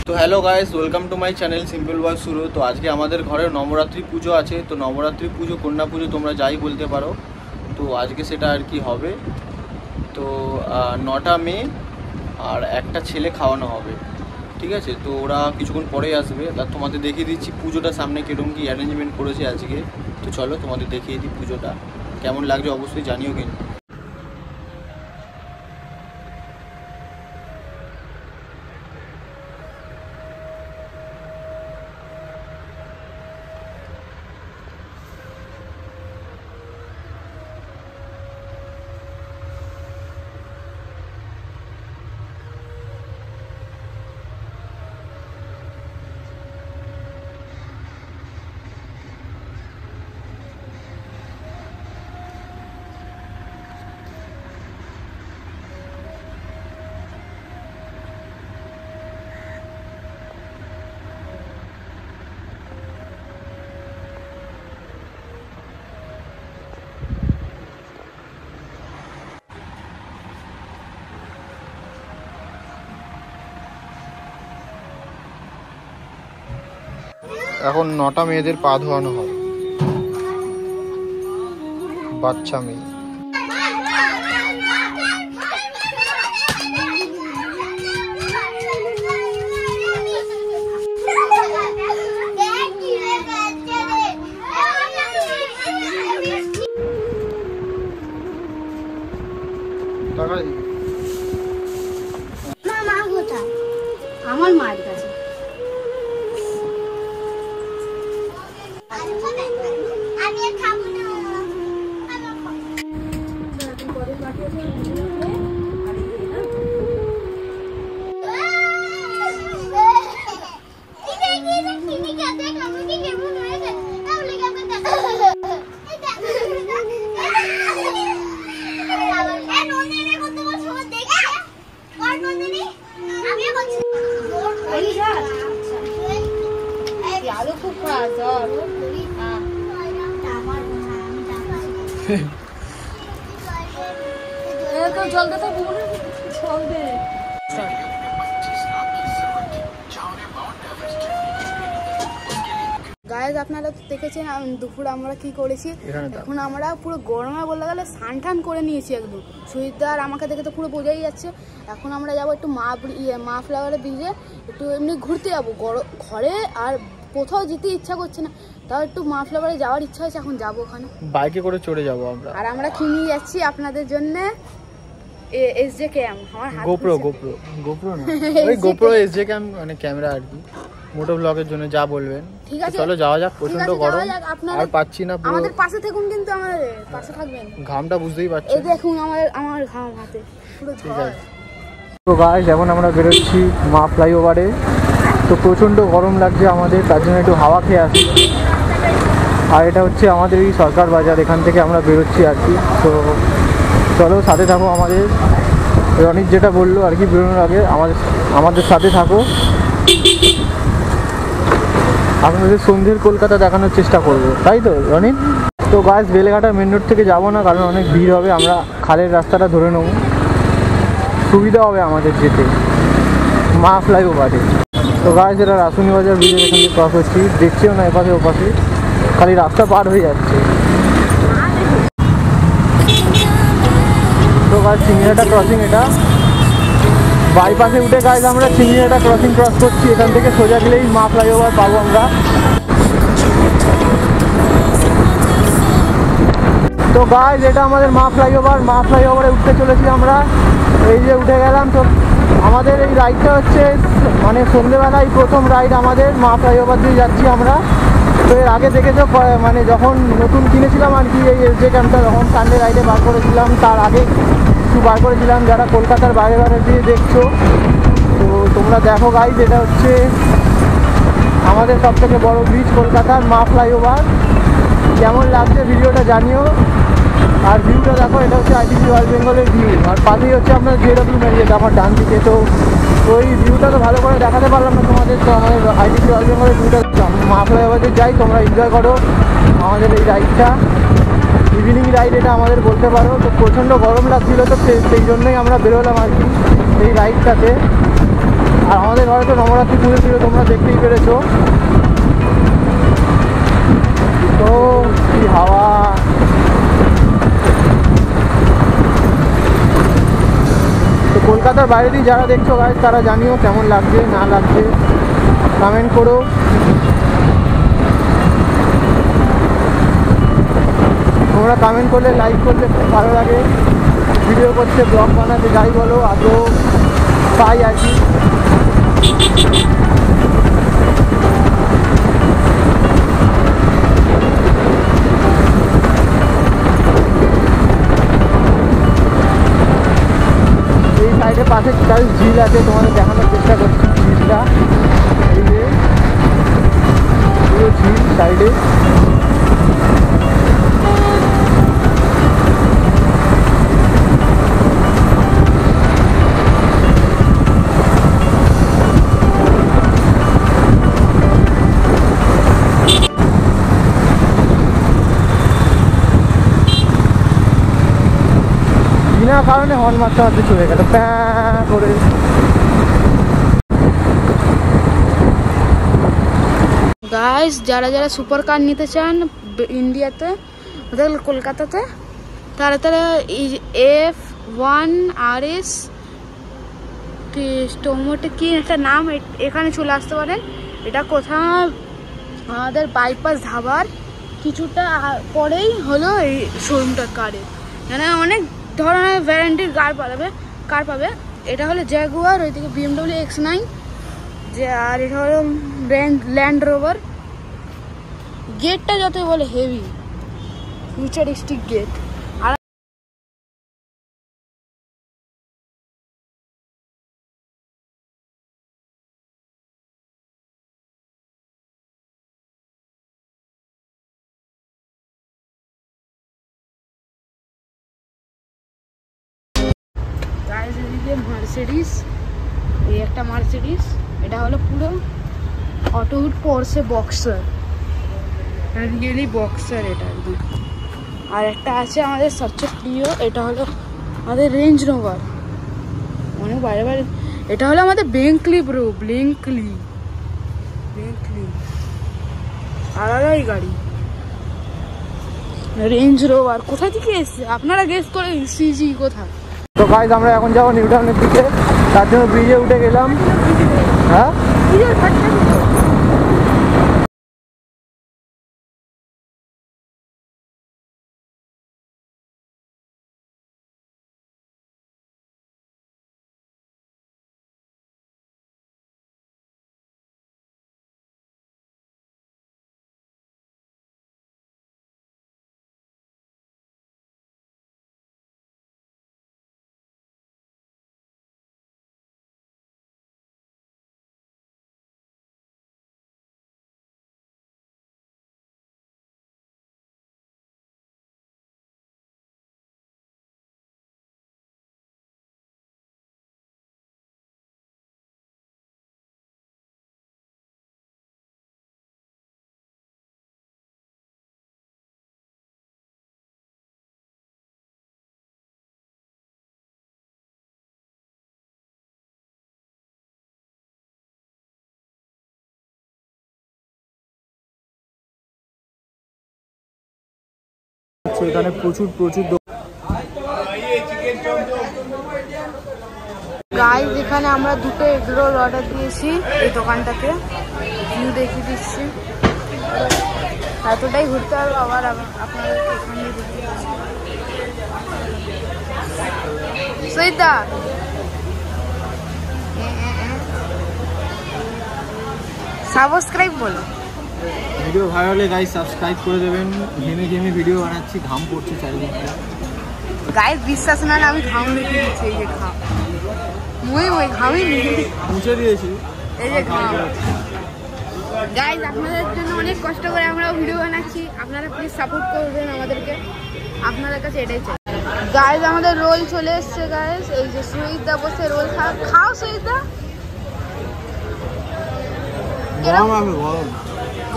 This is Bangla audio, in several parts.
তো hello guys, welcome to my channel simple boy শুরু। তো আজকে আমাদের ঘরে নবরাত্রি পুজো আছে। তো নবরাত্রি পুজো, কন্যা পুজো তোমরা যাই বলতে পারো। তো আজকে সেটা আর কি হবে। তো 9টা মেয়ে আর একটা ছেলে খাওয়ানো হবে, ঠিক আছে। তো ওরা কিছুক্ষণ পরেই আসবে। আর তোমাদের দেখিয়ে দিচ্ছি পুজোটা সামনে কীরকম কী অ্যারেঞ্জমেন্ট করেছে আজকে। তো চলো তোমাদের দেখিয়ে দিই পুজোটা কেমন লাগছে, অবশ্যই জানিও কিন্তু। এখন 9টা মেয়েদের পা ধোয়ানো হবে, বাচ্চা মেয়ে। আমার মায়ের কাছে খুব জলটা তো গাইজ, আপনারা তো দেখেছেন দুপুর আমরা কি করেছি। এখন আমরা পুরো গরমে বলতে গেলে স্নান টান করে নিয়েছি একদম। সুইদার আমাকে দেখে তো পুরো বোঝাই যাচ্ছে। এখন আমরা যাবো একটু মা ফ্লাওয়ারে ব্রিজে, একটু এমনি ঘুরতে যাবো। ঘরে আর কোথাও যেতে ইচ্ছা করছে না, তাও একটু মা ফ্লাওয়ারে যাওয়ার ইচ্ছা হয়েছে। এখন যাবো ওখানে, বাইকে করে চড়ে যাবো আমরা। আর আমরা কি নিয়ে যাচ্ছি আপনাদের জন্য? এসজে ক্যাম, আমার হাত গোপ্রো না ওই গোপ্রো এসজে ক্যাম, মানে ক্যামেরা আর কি, মোটো ব্লগের জন্য যা বলবেন। ঠিক আছে, চলো যাওয়া যাক। প্রচন্ড গরম, আর পাচ্ছি না। আমাদের পাশে থাকুন, কিন্তু আমাদের পাশে থাকবেন। ঘামটা বুঝতেই পারছি, এই দেখুন আমার ঘাম হাতে পুরো। ঠিক আছে। তো গাইস, এখন আমরা বেরোচ্ছি মা ফ্লাইওভারে। তো প্রচণ্ড গরম লাগছে আমাদের, তার জন্য একটু হাওয়া খেয়ে আসি। আর এটা হচ্ছে আমাদের এই সরকার বাজার, এখান থেকে আমরা বেরোচ্ছি আর কি। তো চলো সাথে থাকো আমাদের। রনিত যেটা বললো আর কি বেরোনোর আগে, আমাদের সাথে থাকো। আপনাদের সন্ধ্যের কলকাতা দেখানোর চেষ্টা করবো, তাই তো রনিত? তো গাইস, বেলেঘাটা মেন রোড থেকে যাবো না, কারণ অনেক ভিড় হবে। আমরা খালের রাস্তাটা ধরে নেবো, সুবিধা হবে আমাদের যেতে মা ফ্লাইওভারে। তো গাইস, এটা রাসুনি বাজার ব্রিজের এখান থেকে ক্রস হচ্ছি, দেখছিও না এপাশে ওপাশে, খালি রাস্তা পার হয়ে যাচ্ছে। তো গাইস, চিংড়িহাটা ক্রসিং, এটা বাইপাসে উঠে গাইস আমরা চিংড়িহাটা ক্রস করছি। এখান থেকে সোজা গেলেই মা ফ্লাইওভার পাবো আমরা। তো গাইস, এটা আমাদের মা ফ্লাইওভারে উঠতে চলেছি আমরা। এই যে উঠে গেলাম। তো আমাদের এই রাইডটা হচ্ছে মানে সন্ধ্যেবেলায় প্রথম রাইড আমাদের, মা ফ্লাইওভার দিয়ে যাচ্ছি আমরা। তো এর আগে দেখেছো, মানে যখন নতুন কিনেছিলাম আর কি এই এসজে ক্যাম্পটা, যখন সানডে রাইডে বার করেছিলাম, তার আগে একটু বার করেছিলাম। যারা কলকাতার বাইরে দিয়ে দেখছো, তো তোমরা দেখো গাইস, এটা হচ্ছে আমাদের সবথেকে বড় ব্রিজ কলকাতার মা ফ্লাইওভার। কেমন লাগছে ভিডিওটা জানিও। আর ভিউটা দেখো, এটা হচ্ছে আইটিসি ওয়েস্ট বেঙ্গলের ভিউ, আর পাশেই হচ্ছে আপনার জেডব্লিউ ম্যারিয়েট আমার ডান দিকে। তো ওই ভিউটা তো ভালো করে দেখাতে পারলাম না তোমাদের। তো আমাদের আইটিসি ওয়েস্ট বেঙ্গলের ভিউটা মা ফ্লাইওভারে যাই, তোমরা এনজয় করো আমাদের এই রাইডটা। ইভিনিং রাইড এটা আমাদের বলতে পারো। তো প্রচণ্ড গরম লাগছিল, তো সেই জন্যই আমরা বেরোলাম আর কি এই রাইডটাতে। আর আমাদের ঘরে তো নবরাত্রি পুজো ছিল, তোমরা দেখতেই পেরেছো। তো কি হাওয়া! তো কলকাতার বাইরে দিয়ে যারা দেখছো গাইজ, তারা জানিও কেমন লাগছে না লাগছে, কমেন্ট করো। তোমরা কমেন্ট করলে, লাইক করলে খুব ভালো লাগে। ভিডিও করতে, ব্লগ বানাতে, যাই বলো, আদৌ পাই আর কি। এই সাইডে পাশে ঝিল আছে, তোমাদের দেখানোর চেষ্টা করছি ঝিলটা। এই যে পুরো ঝিল সাইডে। বিনা কারণে হর্ন মারতে মারতে চলে গেল প্যাঁ করে। গাইস, যারা যারা সুপার কার নিতে চান ইন্ডিয়াতে, কলকাতাতে, তারা তারা F1RS টোমোটো কি একটা নাম, এখানে চলে আসতে পারেন। এটা কোথায়? আমাদের বাইপাস ধাবার কিছুটা পরেই হলো এই শোরুমটা কারের। মানে অনেক ধরনের ভ্যারান্টির কার পাবে। এটা হলো জ্যাগুয়ার, ওইদিকে BMW X9, যে আর এটা হলো ল্যান্ড রোভার। গেটটা যত বলে হেভি, ফিউচারিস্টিক গেট। আর গাইস, এদিকে মার্সিডিস, এই একটা মার্সিডিস, এটা হলো পুরো অটোহুড পোর্সে বক্সার, রিয়েলি বক্সার এটা একদম। আর একটা আছে আমাদের সবচেয়ে প্রিয়, এটা হলো আমাদের রেঞ্জ রোভার, অনেক বাইরে বাইরে। এটা হলো আমাদের বেঙ্কলি ব্রো, বেঙ্কলি আলাদাই গাড়ি, রেঞ্জ রোভার। কোথা থেকে এসছে আপনারা গেস করে, সিজি কোথা। তো গাইজ, আমরা এখন যাবো নিউ টাউনের দিকে, তার জন্য ব্রিজে উঠে গেলাম। হ্যাঁ, এখানে প্রচুর গাইস, এখানে আমরা দুটো এগ রোল অর্ডার দিয়েছি এই দোকানটাকে, ভিউ দেখিয়ে দিচ্ছি। এতটাই ঘুরতে হবে, আবার আপনাদেরকে এখানে দেখিয়ে দিচ্ছি। সৈদা সাবস্ক্রাইব বলো। ভিডিও ভালো হলে গাইজ সাবস্ক্রাইব করে দেবেন। ঘেমে ভিডিও বানাচ্ছি, ঘাম পড়ছে চারিদিকে। গাইস, বিশ্বাস না, আমি ঘাম দেখে দিচ্ছি। এই যে ঘাম, মই ঘামিনি, মুছে দিয়েছি, এই যে ঘাম। গাইস, আপনাদের জন্য অনেক কষ্ট করে আমরা ভিডিও বানাচ্ছি, আপনারা প্লিজ সাপোর্ট করবেন আমাদেরকে, আপনাদের কাছে এটাই চাই। গাইস, আমাদের রোল চলে এসছে গাইস, এই যে সুইদা বসে রোল খাও। সুইদা,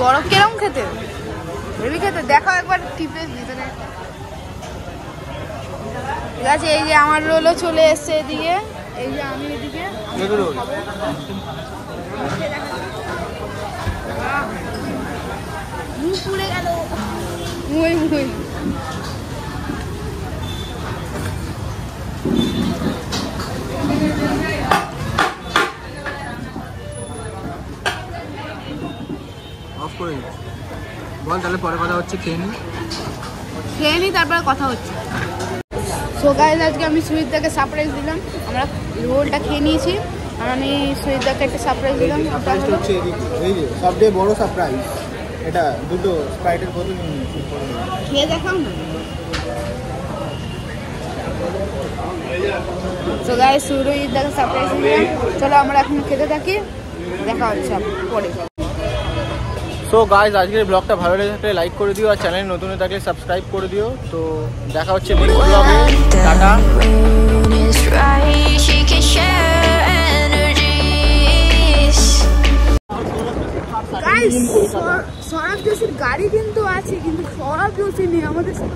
গরম কিরম খেতে? হেভি খেতে। দেখো একবার টিপে ভিতরে। ঠিক আছে, এই যে আমার রোলও চলে এসছে এদিকে, এই যে আমি এদিকে মুখ পুড়ে গেল, মুই অফ করে বল, তাহলে পরে কথা হচ্ছে, খেয়ে নি তারপরে কথা হচ্ছে। সো গাইস, আজকে আমি সুইটদাকে সারপ্রাইজ দিলাম। আমরা রোলটা খেয়ে নিয়েছি, আমি সুইটদাকে একটা সারপ্রাইজ দিলাম। এই যে সবচেয়ে বড় সারপ্রাইজ, এটা দুটো স্প্রাইটের বোতল খেয়ে দেখাও না। সো গাইস, সুইটদাকে সারপ্রাইজ দিলাম। চলো আমরা এখন খেতে থাকি, দেখা হচ্ছে পরে। সো গাইজ, আজকের ব্লগটা ভালো লেগে থাকলে লাইক করে দিও, আর চ্যানেল নতুন হয়ে থাকলে সাবস্ক্রাইব করে দিও। তো দেখা হচ্ছে নেক্সট ব্লগে, টাটা। গাইস, সৌরভ জোশীর গাড়ি কিন্তু আছে, কিন্তু সৌরভ জোশী নেই আমাদের সাথে।